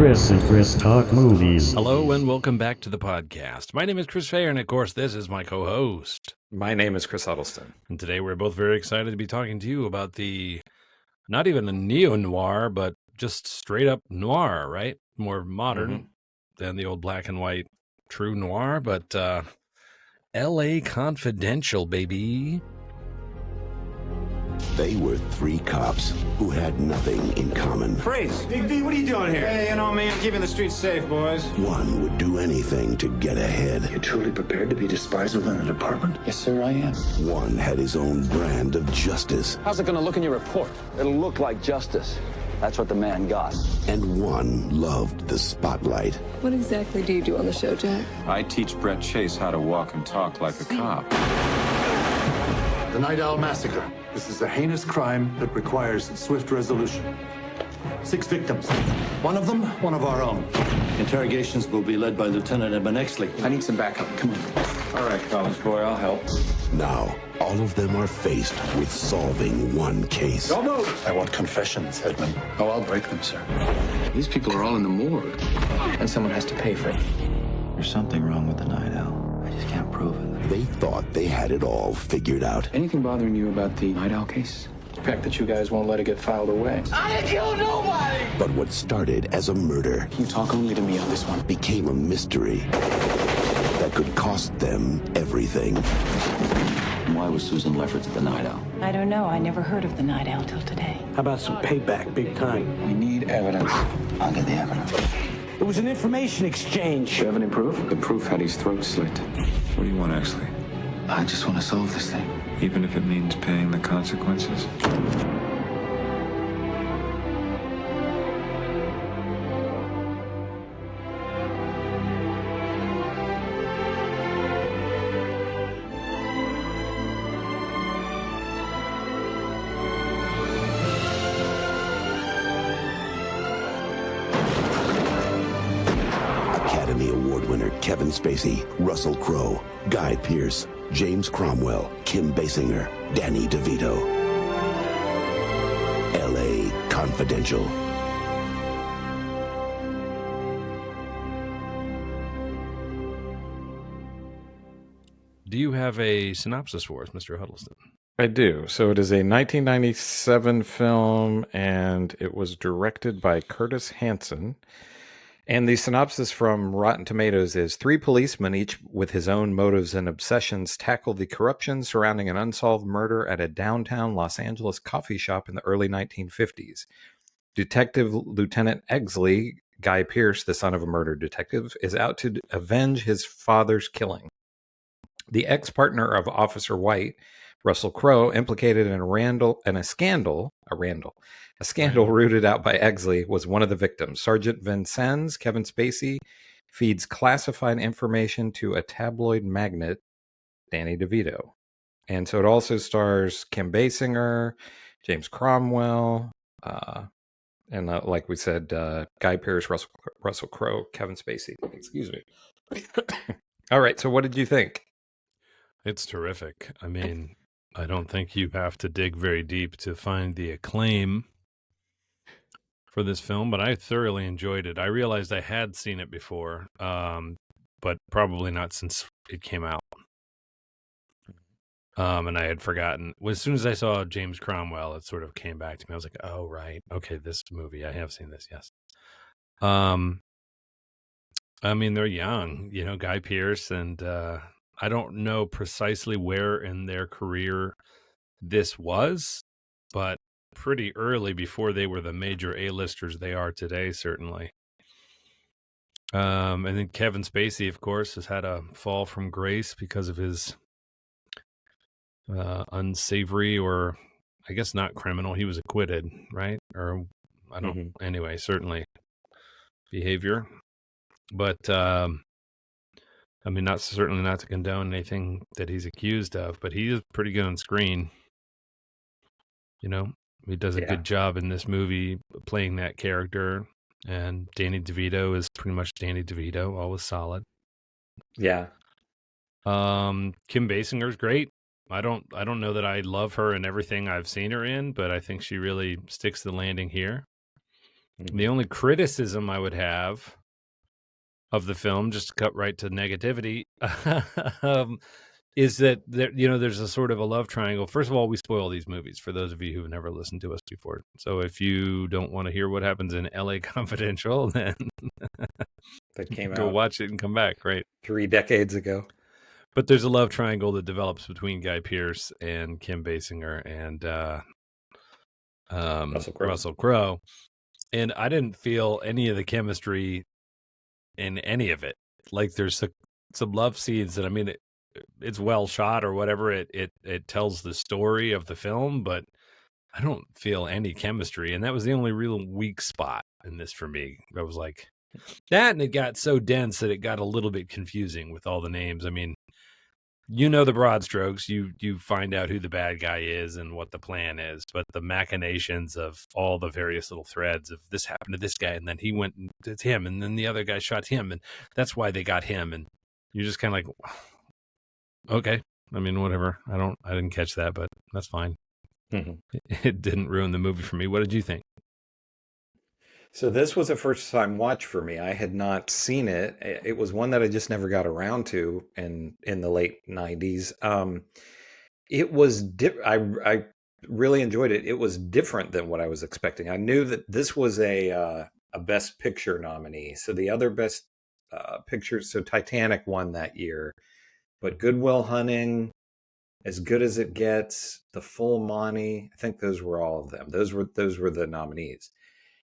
Chris and Chris Talk Movies. Hello and welcome back to the podcast. My name is Chris Fair, and of course, this is my co-host. My name is Chris Huddleston. And today we're both very excited to be talking to you about not even a neo-noir, but just straight up noir, right? More modern than the old black and white true noir, but L.A. Confidential, baby. They were three cops who had nothing in common. Freeze! Big V, what are you doing here? Hey, you know me, I'm keeping the streets safe, boys. One would do anything to get ahead. You're truly prepared to be despised within a department? Yes, sir, I am. One had his own brand of justice. How's it going to look in your report? It'll look like justice. That's what the man got. And one loved the spotlight. What exactly do you do on the show, Jack? I teach Brett Chase how to walk and talk like a cop. The Night Owl Massacre. This is a heinous crime that requires swift resolution. 6 victims. One of them, one of our own. Interrogations will be led by Lieutenant Edmund Exley. I need some backup. Come on. All right, college boy, I'll help. Now, all of them are faced with solving one case. Don't move! I want confessions, Edmund. Oh, I'll break them, sir. These people are all in the morgue. And someone has to pay for it. There's something wrong with the Night Owl. I just can't prove it. They thought they had it all figured out. Anything bothering you about the Night Owl case? The fact that you guys won't let it get filed away. I didn't kill nobody! But what started as a murder... You talk only to me on this one. ...became a mystery that could cost them everything. Why was Susan Lefferts at the Night Owl? I don't know. I never heard of the Night Owl till today. How about some payback, big time? We need evidence. I'll get the evidence. It was an information exchange. You have any proof? The proof had his throat slit. What do you want, Exley? I just want to solve this thing. Even if it means paying the consequences? Academy Award winner Kevin Spacey, Russell Crowe, Guy Pearce, James Cromwell, Kim Basinger, Danny DeVito. L.A. Confidential. Do you have a synopsis for us, Mr. Huddleston? I do. So it is a 1997 film, and it was directed by Curtis Hanson. And the synopsis from Rotten Tomatoes is 3 policemen, each with his own motives and obsessions, tackle the corruption surrounding an unsolved murder at a downtown Los Angeles coffee shop in the early 1950s. Detective Lieutenant Exley, Guy Pearce, the son of a murdered detective, is out to avenge his father's killing. The ex-partner of Officer White, Russell Crowe, implicated in a scandal rooted out by Exley, was one of the victims. Sergeant Vincennes, Kevin Spacey, feeds classified information to a tabloid magnate, Danny DeVito. And so it also stars Kim Basinger, James Cromwell, and like we said, Guy Pearce, Russell Crowe, Kevin Spacey. Excuse me. All right, so what did you think? It's terrific. I mean, I don't think you have to dig very deep to find the acclaim for this film, but I thoroughly enjoyed it. I realized I had seen it before, but probably not since it came out. And I had forgotten. As soon as I saw James Cromwell, it sort of came back to me. I was like, oh, right. Okay, this movie. I have seen this, yes. I mean, they're young, Guy Pearce, and I don't know precisely where in their career this was, but pretty early before they were the major A-listers they are today, certainly. And then Kevin Spacey, of course, has had a fall from grace because of his unsavory, or I guess not criminal. He was acquitted, right? Or I don't. Anyway, certainly behavior, but I mean, certainly not to condone anything that he's accused of, but he is pretty good on screen. He does a good job in this movie playing that character, and Danny DeVito is pretty much Danny DeVito, always solid. Yeah. Kim Basinger's great. I don't know that I love her in everything I've seen her in, but I think she really sticks the landing here. The only criticism I would have of the film, just to cut right to negativity, is that there's a sort of a love triangle. First of all, we spoil these movies for those of you who've never listened to us before. So if you don't want to hear what happens in LA Confidential, then that came go out watch it and come back, right? 3 decades ago. But there's a love triangle that develops between Guy Pearce and Kim Basinger and Russell Crowe. And I didn't feel any of the chemistry in any of it. Like there's some love scenes that, I mean, it's well shot or whatever. It tells the story of the film, but I don't feel any chemistry. And that was the only real weak spot in this for me. I was like that, and it got so dense that it got a little bit confusing with all the names. I mean, the broad strokes, you find out who the bad guy is and what the plan is, but the machinations of all the various little threads of this happened to this guy, and then he went to him, and then the other guy shot him, and that's why they got him. And you're just kind of like, okay, I mean, whatever. I didn't catch that, but that's fine. Mm-hmm. It didn't ruin the movie for me. What did you think? So this was a first-time watch for me. I had not seen it. It was one that I just never got around to in the late 90s. It was I really enjoyed it. It was different than what I was expecting. I knew that this was a Best Picture nominee. So the other Best Pictures, so Titanic won that year, but Good Will Hunting, As Good as It Gets, The Full Monty, I think those were all of them. Those were the nominees.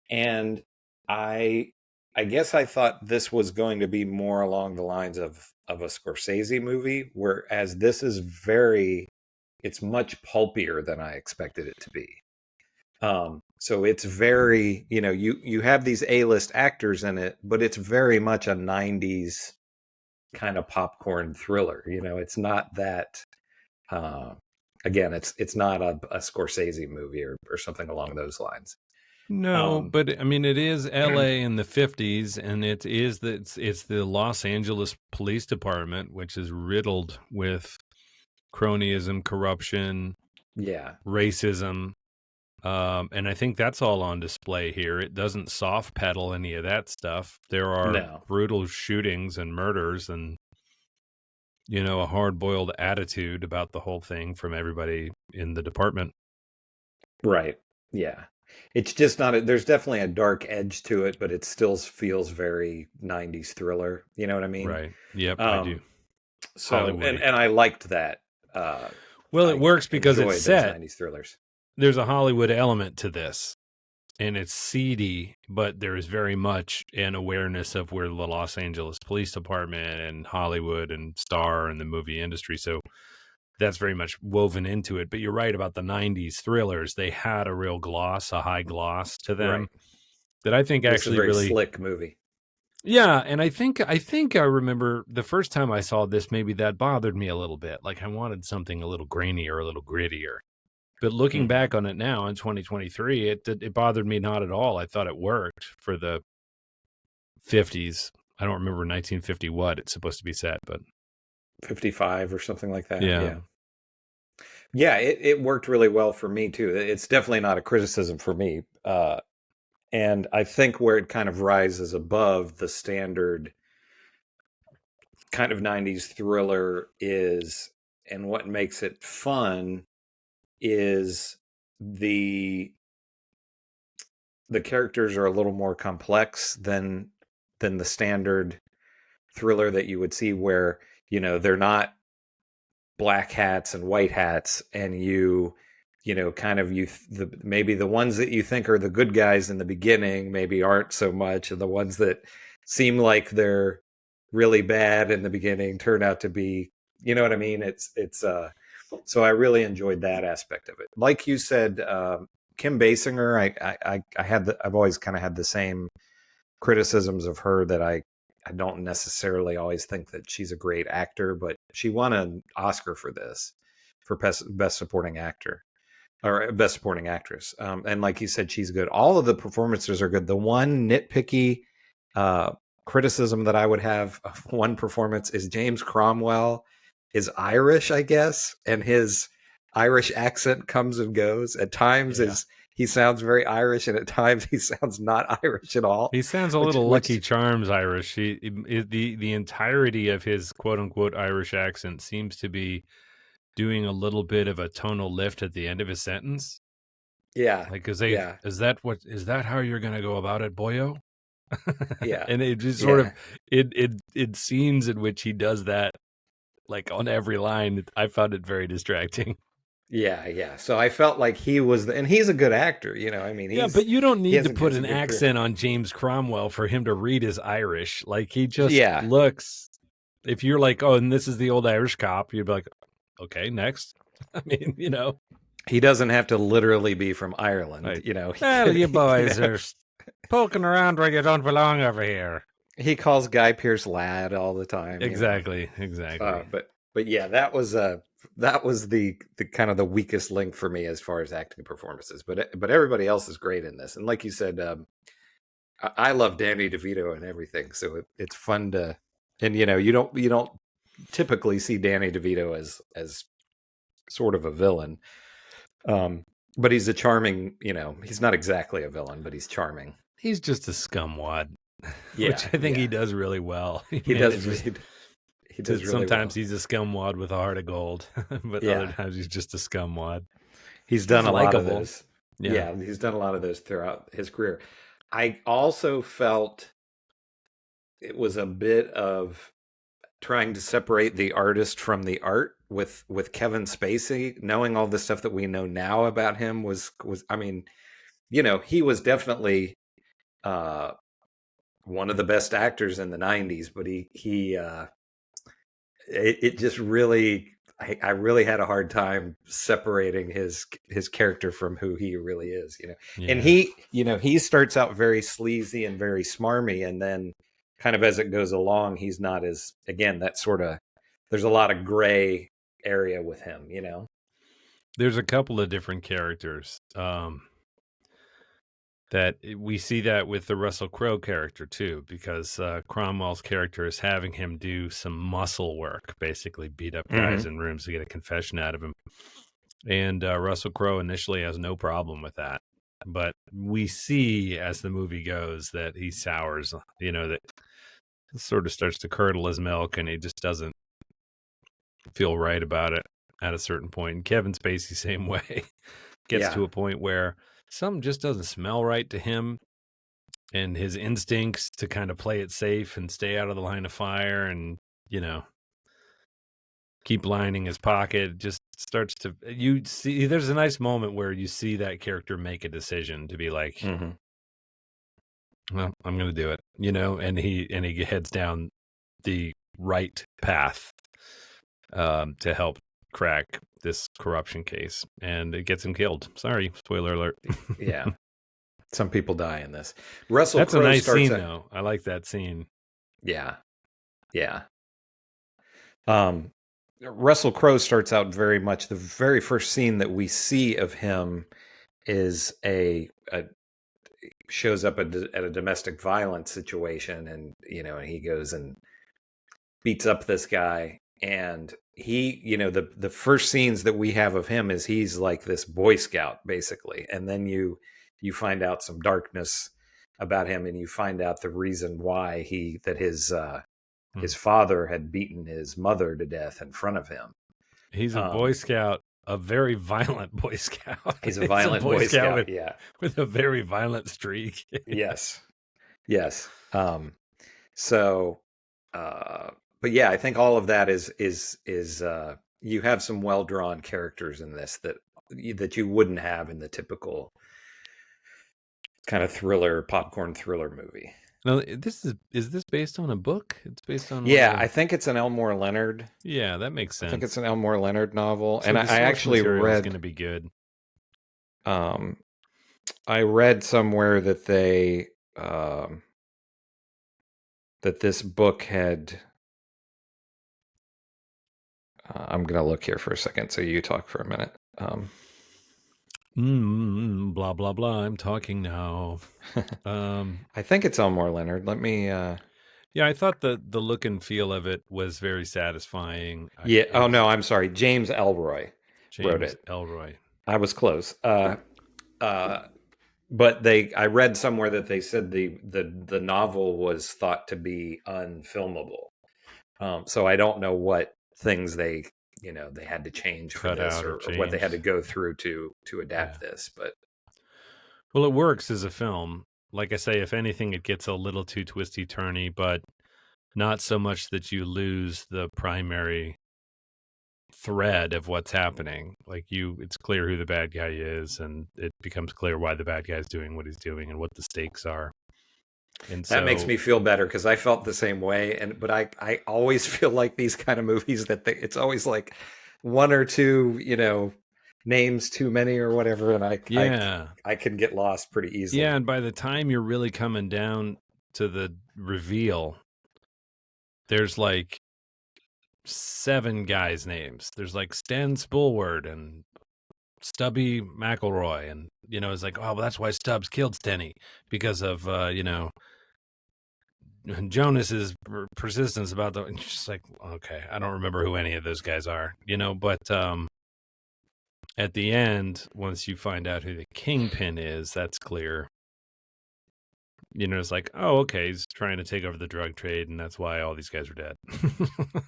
And I guess I thought this was going to be more along the lines of a Scorsese movie, whereas this is it's much pulpier than I expected it to be. So it's very, you have these A-list actors in it, but it's very much a 90s kind of popcorn thriller. It's not that, again, it's not a Scorsese movie or something along those lines. No, but I mean, it is LA in the 50s, and it's the Los Angeles Police Department, which is riddled with cronyism, corruption, racism. And I think that's all on display here. It doesn't soft pedal any of that stuff. There are brutal shootings and murders and, a hard-boiled attitude about the whole thing from everybody in the department. Right. Yeah. It's just not, there's definitely a dark edge to it, but it still feels very 90s thriller. You know what I mean? Right. Yep, I do. So, and I liked that. Well, it works because it's set. 90s thrillers. There's a Hollywood element to this, and it's seedy, but there is very much an awareness of where the Los Angeles Police Department and Hollywood and Star and the movie industry. So that's very much woven into it. But you're right about the 90s thrillers. They had a real gloss, a high gloss to them that I think actually really slick movie. Yeah, and I think I remember the first time I saw this, maybe that bothered me a little bit. Like I wanted something a little grainier, a little grittier. But looking back on it now in 2023, it bothered me not at all. I thought it worked for the 50s. I don't remember 1950 what it's supposed to be set, but 55 or something like that. Yeah. Yeah, it worked really well for me too. It's definitely not a criticism for me. And I think where it kind of rises above the standard kind of 90s thriller is, and what makes it fun is the characters are a little more complex than the standard thriller that you would see, where they're not black hats and white hats, and maybe the ones that you think are the good guys in the beginning maybe aren't so much, and the ones that seem like they're really bad in the beginning turn out to be, you know what I mean? So I really enjoyed that aspect of it. Like you said, Kim Basinger, I've always kind of had the same criticisms of her, that I don't necessarily always think that she's a great actor, but she won an Oscar for this, for best supporting actor or best supporting actress. And like you said, she's good. All of the performances are good. The one nitpicky criticism that I would have of one performance is James Cromwell is Irish, I guess, and his Irish accent comes and goes. At times he sounds very Irish, and at times he sounds not Irish at all. He sounds a little Lucky Charms Irish. The entirety of his quote unquote Irish accent seems to be doing a little bit of a tonal lift at the end of his sentence. Yeah, like is that how you're gonna go about it, boyo? Yeah, and it just sort of it scenes in which he does that like on every line. I found it very distracting. Yeah. So I felt like he was, and he's a good actor, you know. I mean, but you don't need to put an accent on James Cromwell for him to read as Irish. Like he just looks. If you're like, oh, and this is the old Irish cop, you'd be like, okay, next. I mean, you know, he doesn't have to literally be from Ireland, right. You know. Well, you boys are poking around where you don't belong over here. He calls Guy Pearce lad all the time. Exactly. But yeah, that was the kind of the weakest link for me as far as acting performances. But everybody else is great in this, and like you said, I love Danny DeVito and everything, so it's fun to, and you know, you don't typically see Danny DeVito as sort of a villain, but he's a charming, you know, he's not exactly a villain, but he's charming. He's just a scumwad, which I think he does really well. He does really sometimes he's a scumwad with a heart of gold, but other times he's just a scumwad. He's done a lot of those. Yeah, he's done a lot of those throughout his career. I also felt it was a bit of trying to separate the artist from the art with Kevin Spacey. Knowing all the stuff that we know now about him was I mean, you know, he was definitely one of the best actors in the 90s, but it just really, I really had a hard time separating his character from who he really is, you know. Yeah. And he starts out very sleazy and very smarmy, and then kind of as it goes along, he's not as, again, that sort of, there's a lot of gray area with him, you know. There's a couple of different characters that we see that with the Russell Crowe character too, because Cromwell's character is having him do some muscle work, basically beat up guys in rooms to get a confession out of him. And Russell Crowe initially has no problem with that. But we see as the movie goes that he sours, you know, that sort of starts to curdle his milk, and he just doesn't feel right about it at a certain point. And Kevin Spacey, same way, gets to a point where something just doesn't smell right to him, and his instincts to kind of play it safe and stay out of the line of fire and, you know, keep lining his pocket just starts to, you see, there's a nice moment where you see that character make a decision to be like, well, I'm going to do it, you know, and he heads down the right path to help crack this corruption case, and it gets him killed. Sorry, spoiler alert. Yeah, some people die in this. That's a nice scene, though. I like that scene. Yeah. Russell Crowe starts out very much. The very first scene that we see of him is shows up at a domestic violence situation, and you know, he goes and beats up this guy. And he, you know, the first scenes that we have of him is he's like this Boy Scout, basically. And then you find out some darkness about him, and you find out the reason why his father had beaten his mother to death in front of him. He's a Boy Scout, a very violent Boy Scout. He's a violent Boy Scout, with a very violent streak. Yes. But yeah, I think all of that is you have some well-drawn characters in this that you wouldn't have in the typical kind of popcorn thriller movie. Now, is this based on a book? It's based on I think it's an Elmore Leonard. Yeah, that makes sense. I think it's an Elmore Leonard novel, so and I actually read it's going to be good. I read somewhere that they that this book had. I'm going to look here for a second, so you talk for a minute. Blah, blah, blah. I'm talking now. I think it's Elmore Leonard. Let me... Yeah, I thought the look and feel of it was very satisfying. I'm sorry. James Ellroy wrote it. Ellroy. I was close. But I read somewhere that they said the novel was thought to be unfilmable. So I don't know what things they had to change for Cut this, out or or what they had to changed. go through to adapt this. But well, it works as a film. Like I say, if anything, it gets a little too twisty turny, but not so much that you lose the primary thread of what's happening. Like it's clear who the bad guy is, and it becomes clear why the bad guy's doing what he's doing and what the stakes are. And that makes me feel better, because I felt the same way. But I always feel like these kind of movies that it's always like one or two, names too many or whatever, and I can get lost pretty easily. Yeah, and by the time you're really coming down to the reveal, there's like 7 guys' names. There's like Stan Spulward and Stubby McElroy, and it's like, oh, well, that's why Stubbs killed Stenny, because of Jonas's persistence about the. And just like, okay, I don't remember who any of those guys are, but at the end, once you find out who the kingpin is, that's clear. It's like, oh, okay, he's trying to take over the drug trade, and that's why all these guys are dead.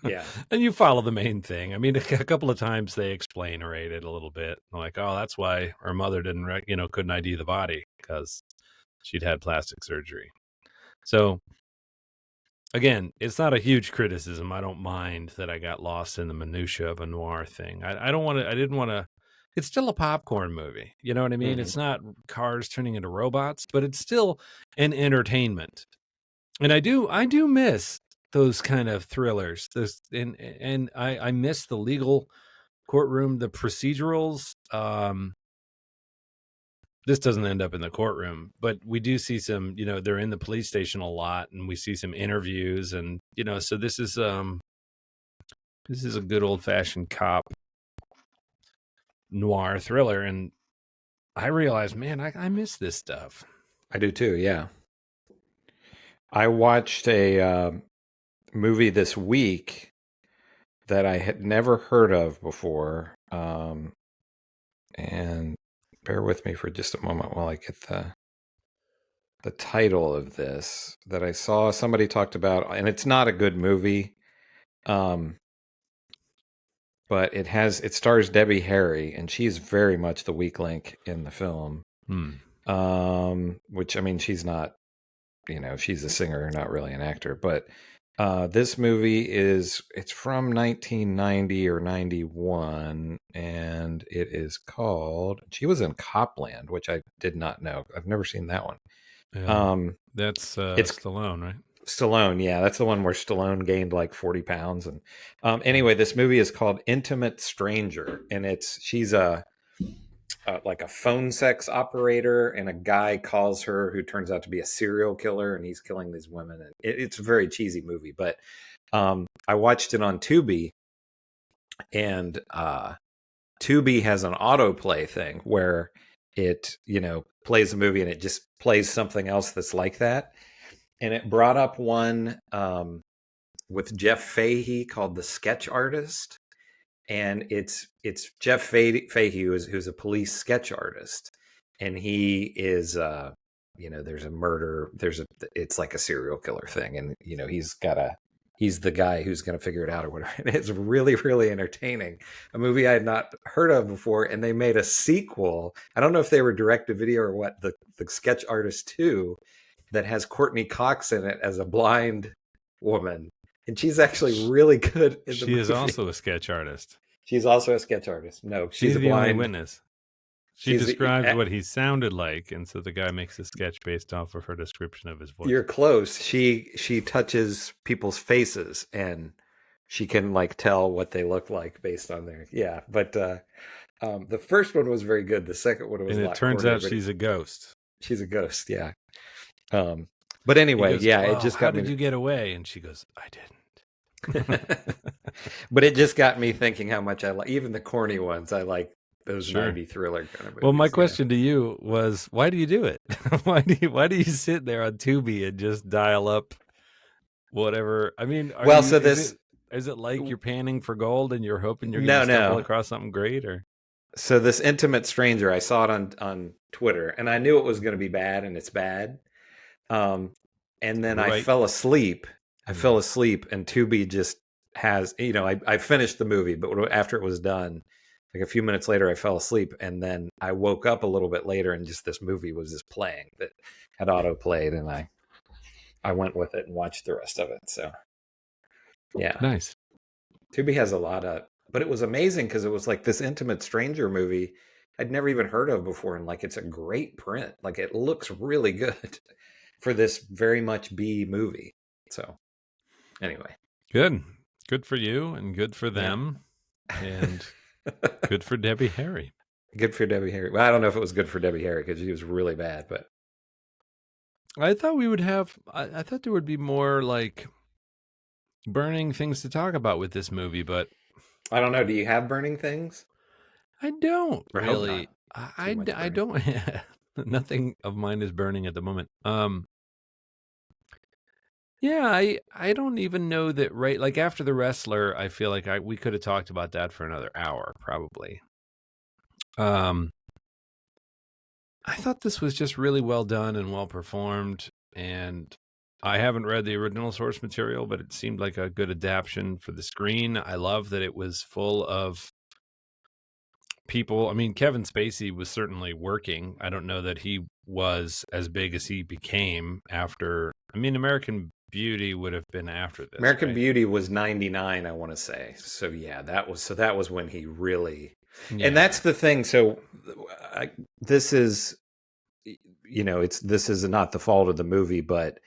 Yeah. And you follow the main thing. I mean, a couple of times they explain-orate it a little bit. They're like, oh, that's why her mother couldn't ID the body, because she'd had plastic surgery. So, again, it's not a huge criticism. I don't mind that I got lost in the minutia of a noir thing. I didn't want to. It's still a popcorn movie. You know what I mean? Mm-hmm. It's not cars turning into robots, but it's still an entertainment. And I do miss those kind of thrillers. And I miss the legal courtroom, the procedurals. This doesn't end up in the courtroom, but we do see some, they're in the police station a lot, and we see some interviews, and so this is a good old fashioned cop noir thriller. And I realized, man, I miss this stuff. I do too. Yeah. I watched a movie this week that I had never heard of before. And bear with me for just a moment while I get the title of this that I saw somebody talked about, and it's not a good movie. But it stars Debbie Harry, and she's very much the weak link in the film. Which, I mean, she's not, she's a singer, not really an actor. But this movie it's from 1990 or 91, and it is called, she was in Copland, which I did not know. I've never seen that one. Yeah. That's it's Stallone, right? Stallone, yeah, that's the one where Stallone gained like 40 pounds. And anyway, this movie is called Intimate Stranger, and she's like a phone sex operator, and a guy calls her who turns out to be a serial killer, and he's killing these women. And it's a very cheesy movie, but I watched it on Tubi, and Tubi has an autoplay thing where it plays a movie and it just plays something else that's like that. And it brought up one with Jeff Fahey called The Sketch Artist. And it's Jeff Fahey who's a police sketch artist. And he is, there's a murder. It's like a serial killer thing. And, he's the guy who's going to figure it out or whatever. And it's really, really entertaining. A movie I had not heard of before. And they made a sequel. I don't know if they were direct to video or what, the Sketch Artist 2, that has Courtney Cox in it as a blind woman. And she's actually really good in the movie. She is also a sketch artist. She's also a sketch artist. No, she's a the blind only witness. She described what he sounded like, and so the guy makes a sketch based off of her description of his voice. You're close. She touches people's faces, and she can like tell what they look like based on their But the first one was very good. The second one was. And it turns out she's a ghost. She's a ghost. Yeah. But anyway, goes, it just got me. How did you get away? And she goes, I didn't. But it just got me thinking how much I like even the corny ones. I like those 90 thriller kind of movies. Well, my question to you was, why do you do it? why do you sit there on Tubi and just dial up whatever? I mean, is it like you're panning for gold and you're hoping you're going to stumble across something great, or? So this Intimate Stranger, I saw it on Twitter, and I knew it was going to be bad, and it's bad. And then I fell asleep. And Tubi just has, I finished the movie, but after it was done, like a few minutes later, I fell asleep, and then I woke up a little bit later, and just this movie was just playing that had auto played, and I went with it and watched the rest of it. So, yeah, nice. Tubi has a lot of, but it was amazing because it was like this Intimate Stranger movie I'd never even heard of before, and like it's a great print. Like it looks really good for this very much B movie. So, anyway, good for you, and good for them, and good for Debbie Harry. Good for Debbie Harry. Well, I don't know if it was good for Debbie Harry because she was really bad, but I thought we would have. I thought there would be more like burning things to talk about with this movie, but I don't know. Do you have burning things? I don't really. I don't. Nothing of mine is burning at the moment. Yeah, I don't even know that. Right, like after The Wrestler, I feel like we could have talked about that for another hour, probably. I thought this was just really well done and well performed, and I haven't read the original source material, but it seemed like a good adaptation for the screen. I love that it was full of people. I mean, Kevin Spacey was certainly working. I don't know that he was as big as he became after. I mean, American Beauty would have been after this. American Beauty was 99, I want to say. So yeah, that was when he really. Yeah. And that's the thing. So this is, this is not the fault of the movie, but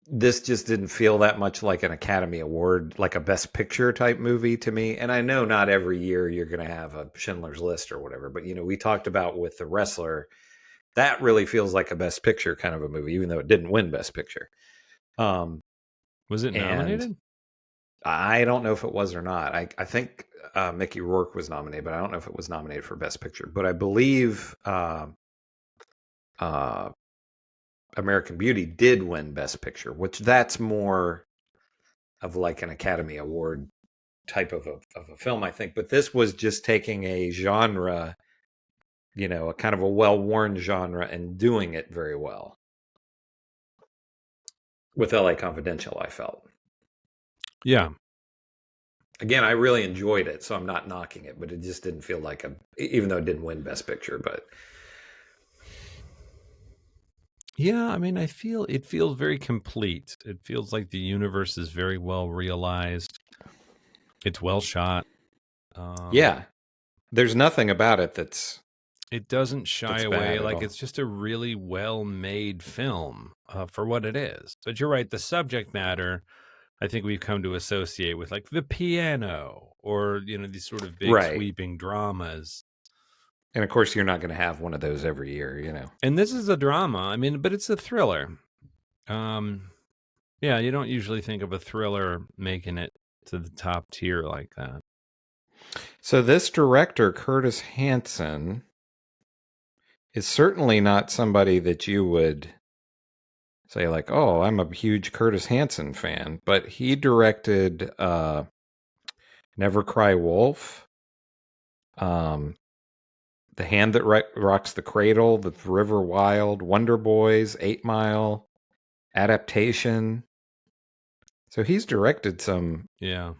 this just didn't feel that much like an Academy Award, like a Best Picture type movie to me. And I know not every year you're going to have a Schindler's List or whatever, but we talked about with The Wrestler, that really feels like a Best Picture kind of a movie, even though it didn't win Best Picture. Was it nominated? I don't know if it was or not. I think Mickey Rourke was nominated, but I don't know if it was nominated for Best Picture. But I believe American Beauty did win Best Picture, which that's more of like an Academy Award type of a film, I think. But this was just taking a genre, a kind of a well-worn genre, and doing it very well. With LA Confidential, I felt. Yeah. Again, I really enjoyed it, so I'm not knocking it, but it just didn't feel like even though it didn't win Best Picture, but. Yeah, I mean, it feels very complete. It feels like the universe is very well realized. It's well shot. Yeah. There's nothing about it it doesn't shy away. Like it's just a really well-made film for what it is. But you're right, the subject matter, I think we've come to associate with like The Piano or, these sort of big sweeping dramas. And of course, you're not going to have one of those every year, And this is a drama. I mean, but it's a thriller. Yeah, you don't usually think of a thriller making it to the top tier like that. So this director, Curtis Hanson, is certainly not somebody that you would say like, oh, I'm a huge Curtis Hanson fan. But he directed Never Cry Wolf, The Hand That Rocks the Cradle, The River Wild, Wonder Boys, 8 Mile, Adaptation. So he's directed some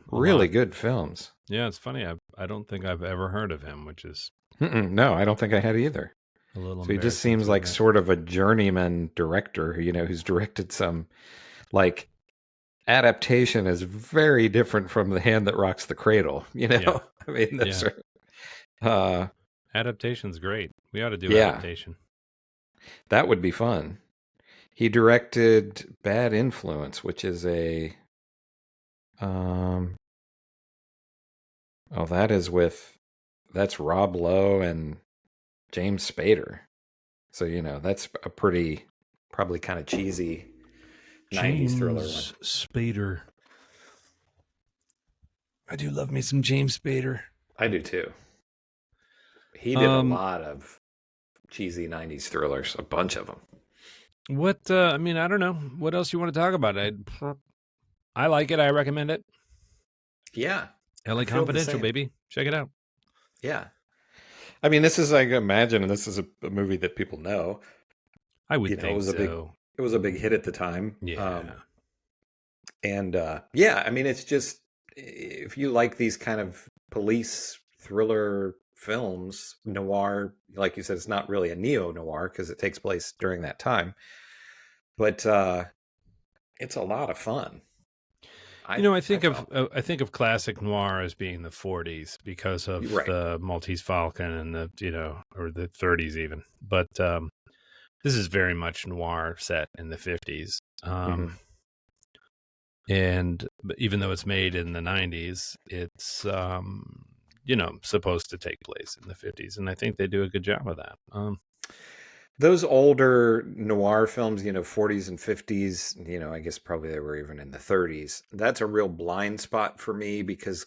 really good films. Yeah, it's funny. I don't think I've ever heard of him, which is... No, I don't think I had either. So he just seems like sort of a journeyman director, who's directed some, like, Adaptation is very different from The Hand That Rocks the Cradle, Yeah. I mean, those are... Adaptation's great. We ought to do Adaptation. That would be fun. He directed Bad Influence, which is that's Rob Lowe and James Spader. So, that's a pretty, probably kind of cheesy 90s thriller one. Spader. I do love me some James Spader. I do too. He did a lot of cheesy 90s thrillers, a bunch of them. What, I mean, I don't know. What else you want to talk about? I like it. I recommend it. Yeah. LA Confidential, baby. Check it out. Yeah. I mean, this is, I imagine, this is a movie that people know. I would think it was so. It was a big hit at the time. Yeah. Yeah, I mean, it's just, if you like these kind of police thriller films, noir, like you said, it's not really a neo-noir because it takes place during that time. But it's a lot of fun. I think of classic noir as being the 40s because of the Maltese Falcon and or the 30s even. But this is very much noir set in the 50s. And even though it's made in the 90s, it's supposed to take place in the 50s, and I think they do a good job of that. Those older noir films, 40s and 50s, I guess probably they were even in the 30s. That's a real blind spot for me because,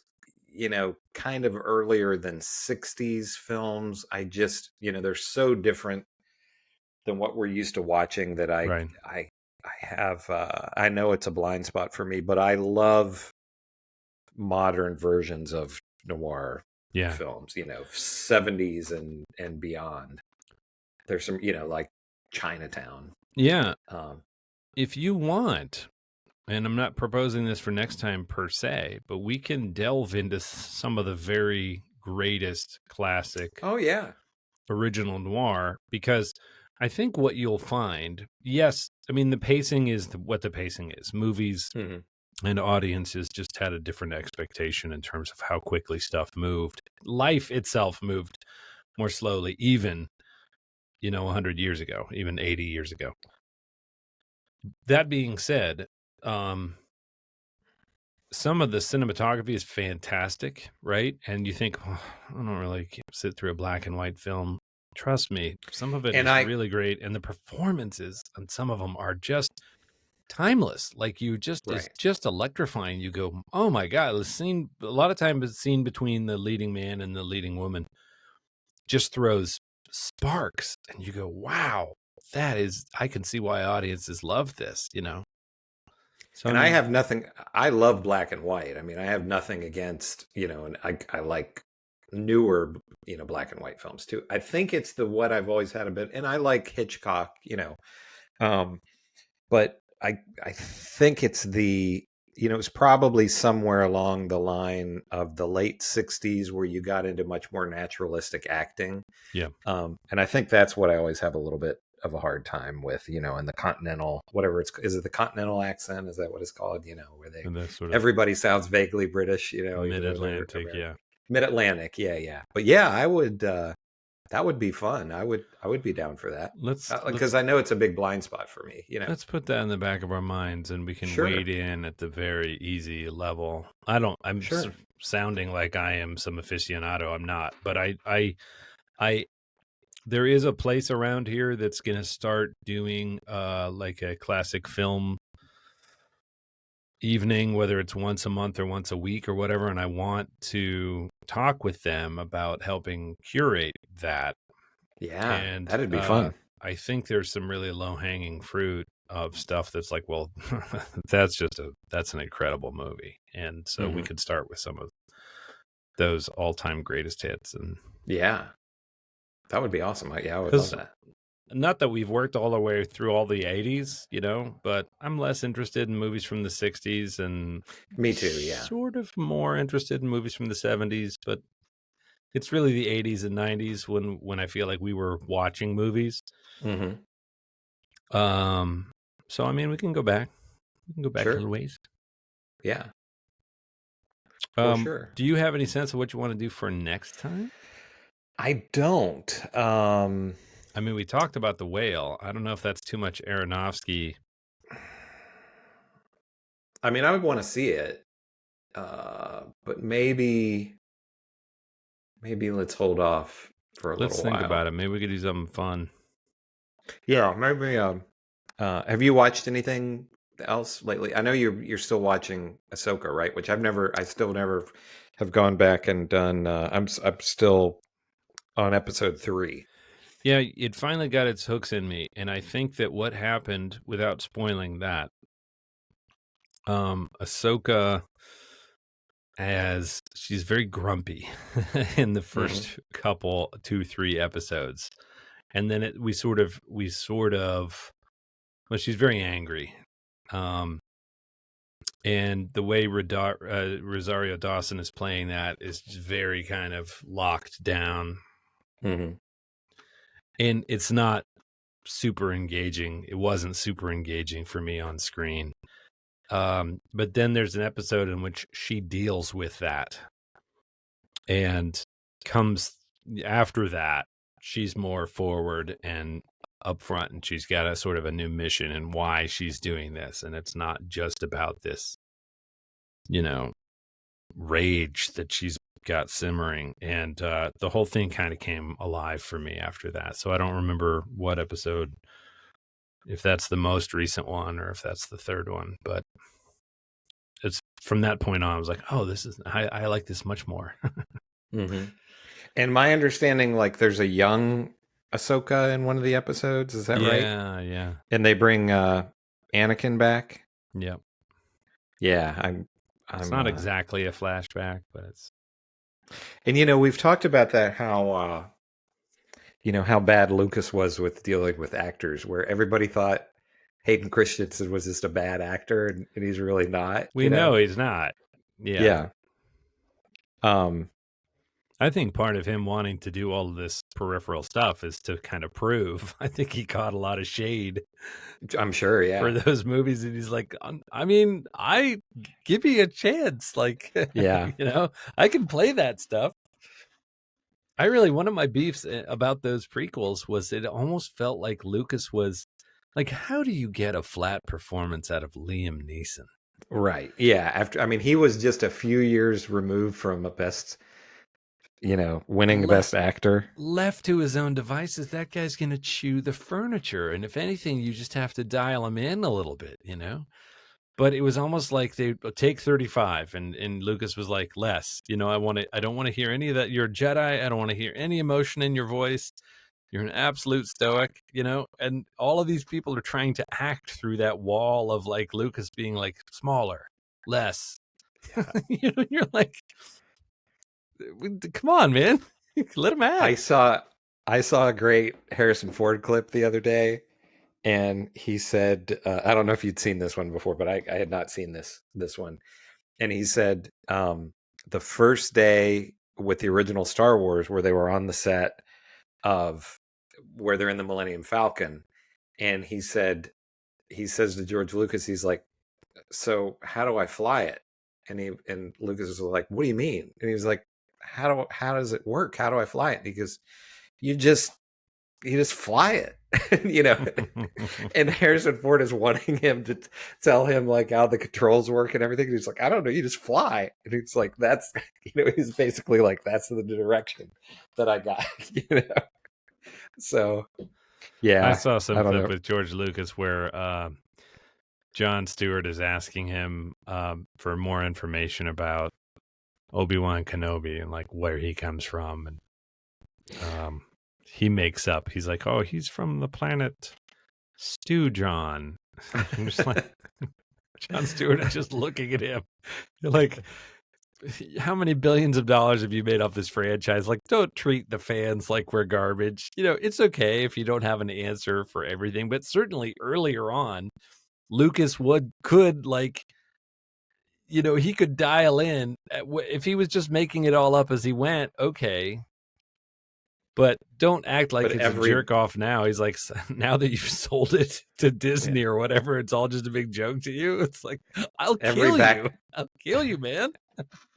kind of earlier than 60s films, I just, they're so different than what we're used to watching that I have, I know it's a blind spot for me, but I love modern versions of noir films, 70s and beyond. There's some, like Chinatown. Yeah. If you want, and I'm not proposing this for next time per se, but we can delve into some of the very greatest classic. Oh, yeah. Original noir, because I think what you'll find, yes, I mean, the pacing is what the pacing is. Movies and audiences just had a different expectation in terms of how quickly stuff moved. Life itself moved more slowly, even 100 years ago, even 80 years ago. That being said, some of the cinematography is fantastic, right? And you think, I don't really sit through a black and white film. Trust me, some of it is really great. And the performances on some of them are just timeless. Like it's just electrifying. You go, oh my God, the scene, a lot of times the scene between the leading man and the leading woman just throws sparks, and you go, wow, I can see why audiences love this, So, and I have nothing, I love black and white. I mean, I have nothing against, and I like newer, black and white films too. I think it's what I've always had a bit, and I like Hitchcock, but I think it's it's probably somewhere along the line of the late 60s where you got into much more naturalistic acting. Yeah. And I think that's what I always have a little bit of a hard time with, in the continental, whatever is it the continental accent? Is that what it's called? Where everybody sounds vaguely British, Mid-Atlantic. Yeah. Mid-Atlantic. Yeah. But yeah, I would, that would be fun. I would be down for that. Because I know it's a big blind spot for me. Let's put that in the back of our minds, and we can wade in at the very easy level. I'm sounding like I am some aficionado. I'm not, but there is a place around here that's going to start doing like a classic film evening, whether it's once a month or once a week or whatever, and I want to talk with them about helping curate that. Yeah, and that'd be fun. I think there's some really low-hanging fruit of stuff that's like, well, that's an incredible movie, and so we could start with some of those all-time greatest hits. And yeah, that would be awesome. I would love that. Not that we've worked all the way through all the 80s, but I'm less interested in movies from the 60s, and me too. Yeah, sort of more interested in movies from the 70s, but it's really the 80s and 90s when I feel like we were watching movies. Mm-hmm. So I mean, we can go back a little ways. Yeah. Sure. Do you have any sense of what you want to do for next time? I don't. I mean, we talked about The Whale. I don't know if that's too much Aronofsky. I mean, I would want to see it, but maybe let's hold off for a little while. Let's think about it. Maybe we could do something fun. Yeah, maybe. Have you watched anything else lately? I know you're still watching Ahsoka, right? Which I still never have gone back and done. I'm still on episode 3. Yeah, it finally got its hooks in me, and I think that what happened, without spoiling that, Ahsoka as she's very grumpy in the first couple 2-3 episodes, and then we sort of well, she's very angry, and the way Rosario Dawson is playing that is just very kind of locked down, and it's not super engaging. It wasn't super engaging for me on screen. But then there's an episode in which she deals with that, and comes after that, she's more forward and upfront, and she's got a sort of a new mission and why she's doing this. And it's not just about this, rage that she's got simmering. And the whole thing kind of came alive for me after that. So I don't remember what episode, if that's the most recent one or if that's the third one, but it's from that point on, I was like, oh, I like this much more. And my understanding, like, there's a young Ahsoka in one of the episodes. Is that right? Yeah. And they bring Anakin back. Yep. Yeah, it's not exactly a flashback, but it's. And we've talked about that, how how bad Lucas was with dealing with actors, where everybody thought Hayden Christensen was just a bad actor, and he's really not. We know he's not. Yeah. I think part of him wanting to do all of this peripheral stuff is to kind of prove. I think he caught a lot of shade. I'm sure, yeah. For those movies, and he's like, I give me a chance. Like, yeah, I can play that stuff. One of my beefs about those prequels was it almost felt like Lucas was like, how do you get a flat performance out of Liam Neeson? Right. Yeah. He was just a few years removed from a best, winning best actor. Left to his own devices, that guy's going to chew the furniture. And if anything, you just have to dial him in a little bit, But it was almost like they take 35, and Lucas was like, less. I don't want to hear any of that. You're a Jedi. I don't want to hear any emotion in your voice. You're an absolute stoic, and all of these people are trying to act through that wall of like Lucas being like smaller, less. Yeah. You're like, come on, man, let him act. I saw a great Harrison Ford clip the other day, and he said, I don't know if you'd seen this one before, but I had not seen this one. And he said, the first day with the original Star Wars, where they were on the set of where they're in the Millennium Falcon, and he says to George Lucas, he's like, so how do I fly it? And Lucas was like, what do you mean? And he was like, how does it work? How do I fly it? Because you just fly it. And Harrison Ford is wanting him to tell him like how the controls work and everything. And he's like, I don't know, you just fly. And he's like, that's, he's basically like, that's the direction that I got, So, yeah. I saw some clip with George Lucas where Jon Stewart is asking him for more information about Obi-Wan Kenobi and like where he comes from. And he makes up. He's like, oh, he's from the planet Stew John. I'm just like, Jon Stewart is just looking at him. You're like, how many billions of dollars have you made off this franchise? Like, don't treat the fans like we're garbage. It's okay if you don't have an answer for everything, but certainly earlier on, Lucas could like, he could dial in if he was just making it all up as he went. Okay. But don't act like it's a jerk off now. He's like, now that you've sold it to Disney or whatever, it's all just a big joke to you. It's like, I'll kill you, man.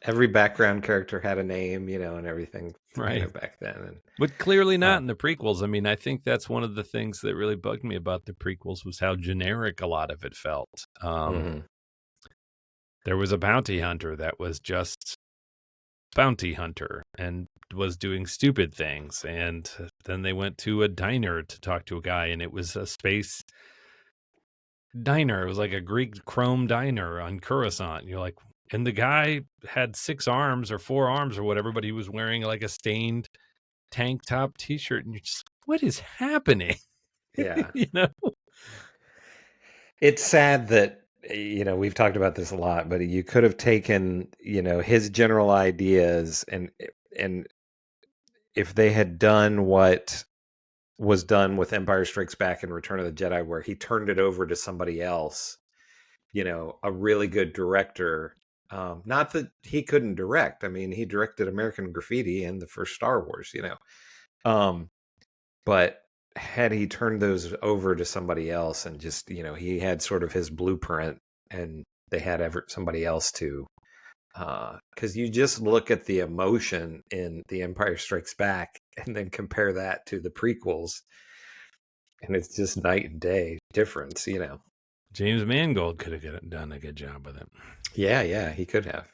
Every background character had a name, and everything right back then. But clearly not in the prequels. I think that's one of the things that really bugged me about the prequels was how generic a lot of it felt. There was a bounty hunter that was just bounty hunter and was doing stupid things, and then they went to a diner to talk to a guy, and it was a space diner. It was like a Greek chrome diner on Coruscant. You're like, and the guy had 6 arms or 4 arms or whatever, but he was wearing like a stained tank top t-shirt, and you're just, what is happening? Yeah. You know? It's sad that we've talked about this a lot, but you could have taken, his general ideas and if they had done what was done with Empire Strikes Back and Return of the Jedi, where he turned it over to somebody else, a really good director. Not that he couldn't direct. I mean, he directed American Graffiti and the first Star Wars, but had he turned those over to somebody else and just, he had sort of his blueprint and they had somebody else to, because you just look at the emotion in The Empire Strikes Back and then compare that to the prequels, and it's just night and day difference, James Mangold could have done a good job with it. Yeah, he could have.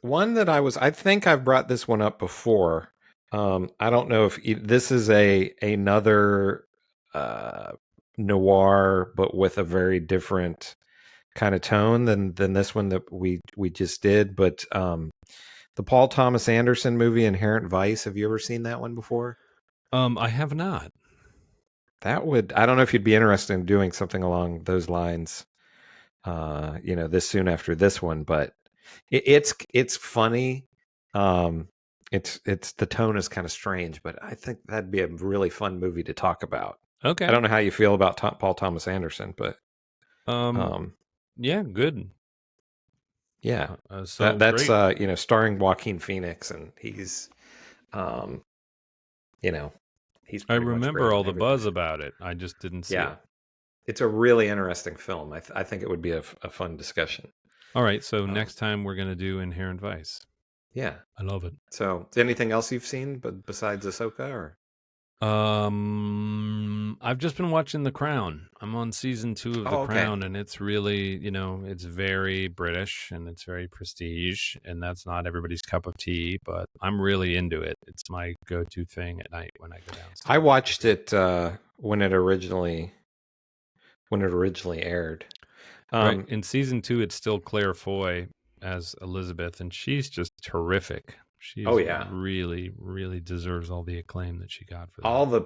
One that I think I've brought this one up before. I don't know if this is another noir, but with a very different kind of tone than this one that we just did. But the Paul Thomas Anderson movie Inherent Vice. Have you ever seen that one before? I have not. I don't know if you'd be interested in doing something along those lines. This soon after this one, but it's funny. It's the tone is kind of strange, but I think that'd be a really fun movie to talk about. Okay. I don't know how you feel about Paul Thomas Anderson, but yeah, good. Yeah, so that's great. Starring Joaquin Phoenix, and he's he's. I remember all the buzz about it. I just didn't see it. It's a really interesting film. I think it would be a fun discussion. All right, so next time we're going to do Inherent Vice. Yeah, I love it. So, anything else you've seen besides Ahsoka, or? I've just been watching The Crown. I'm on season 2 of The Crown, and it's really, it's very British and it's very prestige, and that's not everybody's cup of tea, but I'm really into it. It's my go-to thing at night when I go downstairs. I watched it when it originally aired. Right. In season 2, it's still Claire Foy as Elizabeth, and she's just terrific. She's really, really deserves all the acclaim that she got for that. All the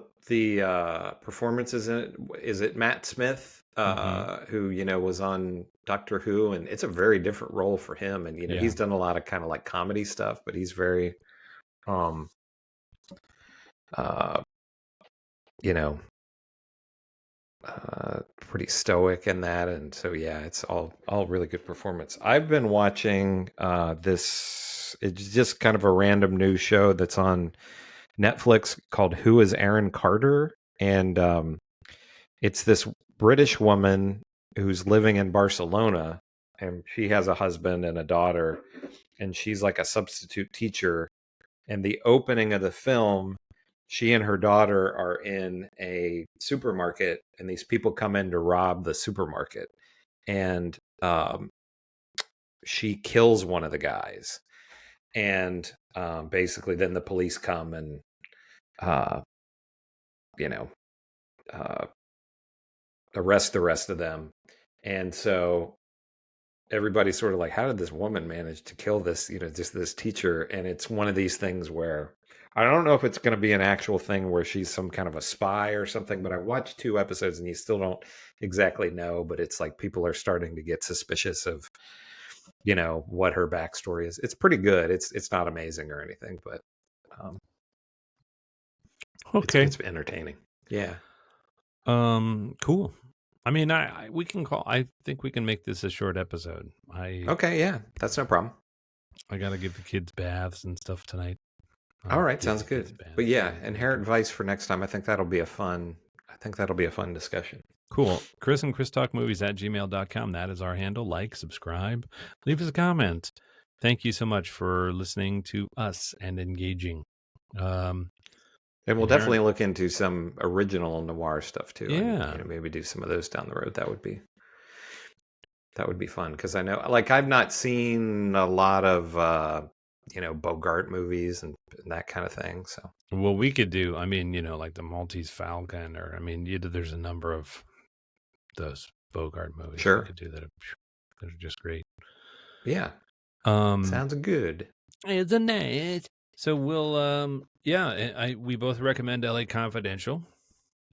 performances in it. Is it Matt Smith, who was on Doctor Who, and it's a very different role for him. And he's done a lot of kind of like comedy stuff, but he's very, pretty stoic in that, and so it's all really good performance. I've been watching this. It's just kind of a random news show that's on Netflix called Who is Aaron Carter, and it's this British woman who's living in Barcelona, and she has a husband and a daughter, and she's like a substitute teacher. And the opening of the film, she and her daughter are in a supermarket, and these people come in to rob the supermarket, and she kills one of the guys, and basically then the police come and arrest the rest of them. And so everybody's sort of like, how did this woman manage to kill this, just this teacher? And it's one of these things where I don't know if it's going to be an actual thing where she's some kind of a spy or something, but I watched 2 episodes and you still don't exactly know, but it's like people are starting to get suspicious of, what her backstory is. It's pretty good. It's not amazing or anything, but okay. It's entertaining. Yeah. Cool. I mean, I think we can make this a short episode. Okay, yeah. That's no problem. I got to give the kids baths and stuff tonight. All right, sounds good. But yeah, Inherent Vice for next time. I think that'll be a fun discussion. Cool. Chris and Chris Talk Movies at gmail.com. That is our handle. Like, subscribe, leave us a comment. Thank you so much for listening to us and engaging. And we'll definitely look into some original noir stuff too. Yeah. And, maybe do some of those down the road. That would be fun. Cause I know, like, I've not seen a lot of, Bogart movies and that kind of thing. So, well, we could do, like the Maltese Falcon, or, there's a number of those Bogart movies. Sure. We could do that. They're just great. Yeah. Sounds good. Isn't it? So we'll, we both recommend LA Confidential.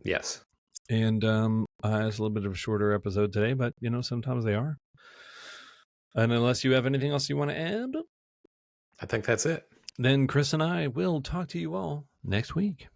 Yes. And it's a little bit of a shorter episode today, but sometimes they are. And unless you have anything else you want to add, I think that's it. Then Chris and I will talk to you all next week.